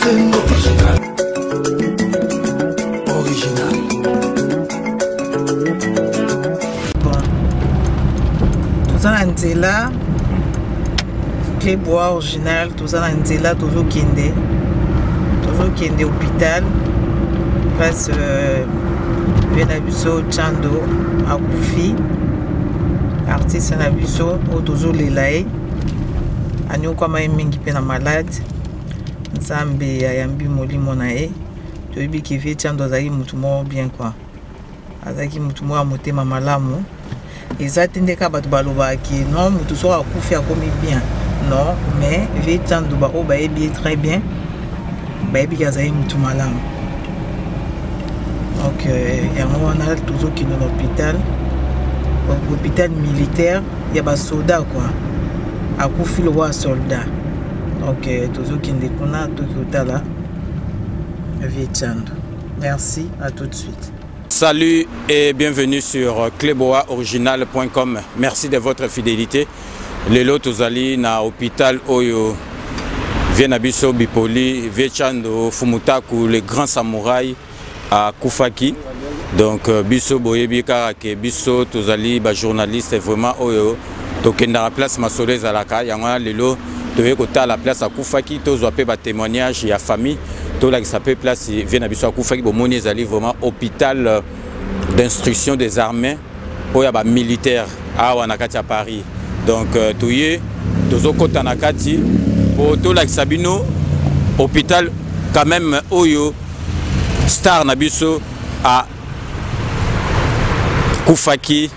Original. Bon. Tout ça en là. Clé bois original. Tout ça en là. Toujours Kende. Toujours Kende hôpital. Place Venabuso Chando. Akoufi. Artiste Nabuso. Toujours Lelae. Anyo kama mingi pena malade. Nzambe ayambi molimo na ye. Toyebi ki vie Chando azali mutu moko bien quoi. Azaki mutu moko motema malamu. Ezati ndeka bato balobaki non mutu so akufi akomi bien. Non, mais vie Chando ba o bayebi très bien. Bayebi ki azali mutu malamu. Donc yango wana toujours qui dans l'hôpital. Hôpital militaire, il y a des soldats quoi. Akufi le roi soldat. Donc toujours qui ndekona tout là. Merci, à tout de suite. Salut et bienvenue sur cleboaoriginal.com. Merci de votre fidélité. Lelo tozali na hôpital Oyo Vienabiso Bipoli, Viechando Fumutaku, le grand samouraï à Koufaki. Donc biso boyebi karake biso tozali ba journaliste vraiment Oyo tokenda la place Masolé Zalaka yanga lelo toye kota la place à Koufaki tozwa pe ba témoignage ya famille. Tout là qui s'appelle place vient à Bissau Koufaki bon moni ezali vraiment hôpital d'instruction des armées où il y a militaire à Wanakati à Paris. Donc touye tozo kota nakati pour tout là qui sabino hôpital quand même Oyo star Nabiso à Koufaki.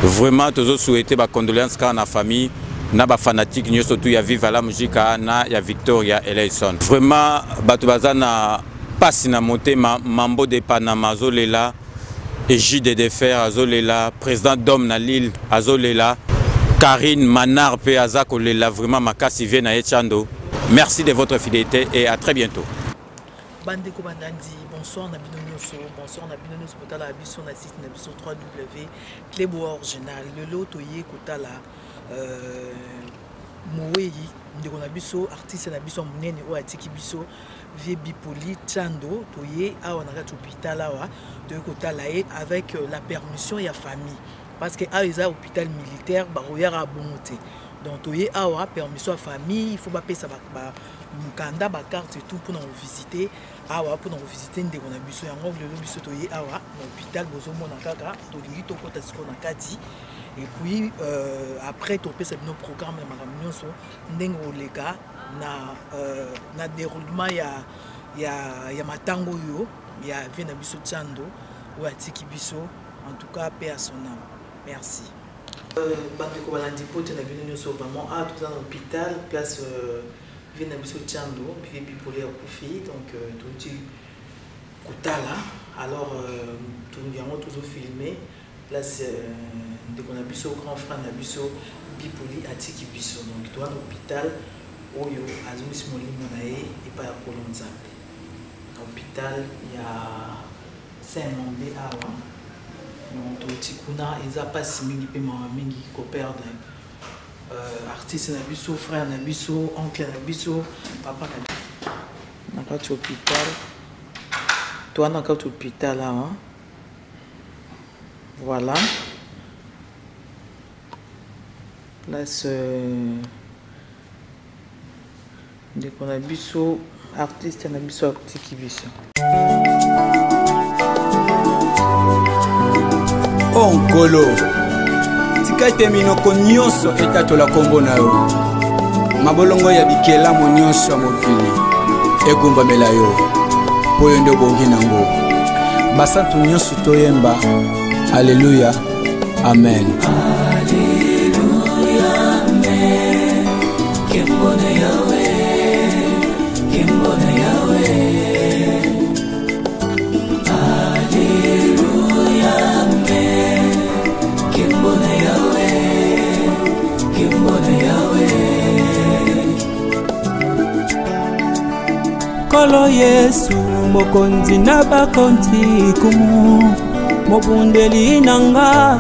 Vraiment tozo souhaiter ba condoléances à la famille. Na ba fanatique nyo surtout ya Viva la musique na ya Victoria Eleison. Vraiment bato bazana passe na motema mambo de Panama azolela Égide de Fer azolela président d'homme na Lille azolela Karine Manar pe azakolela vraiment makasi vient na Chando. Merci de votre fidélité et à très bientôt. Bandeko bandandi, bonsoir na bino nyonso, bonsoir na bino nyonso kotala biso na site na biso 3W Cleboa original le lot toye kotala Moweyi ndeko na biso artiste na biso munene o atiki biso vie Bipoli Chando toye awa na kati hôpital awa toye kotala ye avec la permission ya famille parce que awa eza hôpital militaire ba royara bongote donc toye awa permission à famille il faut ba pesa ba mukanda ba carte et tout pour nous visiter awa pour nous visiter ndeko na biso yango lelo biso toye awa na hôpital bozo mona kaka to lingi to kota siko na kati. Et puis après tu peux nos programmes de makamio so ndenge oleka na déroulement ya matango yo ya vena biso Chando ou atiki biso en tout cas paix à son âme. Merci. Bandeko balandi pote na bino so vraiment tout dans l'hôpital place vena biso Chando puis bipolaire Koufi donc tout kotala alors tout yango toujours filmé. Place de Konabiso, grand frère Nabiso, Bipoli, Atiki Biso. Donc, toi, l'hôpital, Oyo, Azumis Molimonae, et pas à Polonzambe. L'hôpital, il y a Saint-Mandé Awa. Donc, Tikuna, ils n'ont pas si mille mingi qui coopèrent. Artiste Nabiso, frère Nabiso, oncle Nabiso, papa Nabiso. Dans notre hôpital, toi, dans notre hôpital, là, hein. Voilà. Place de Konabiso, artiste Nabiso Atiki Biso. Onkolo. Tika teminoko nyonso etatola kombo na yo. Mabolongo ya bikela mo nyonso mokili. Egumba mela yo. Poyo ndo bongi nango. Basantu nyonso toyemba. Alléluia. Amen. Alléluia. Amen. Kimbona Yahweh. Kimbona Yahweh. Alléluia. Amen. Kimbona Yahweh. Kimbona Yahweh. Kolo Yesu mokonzi na bakonzi kumu. Mobundeli nanga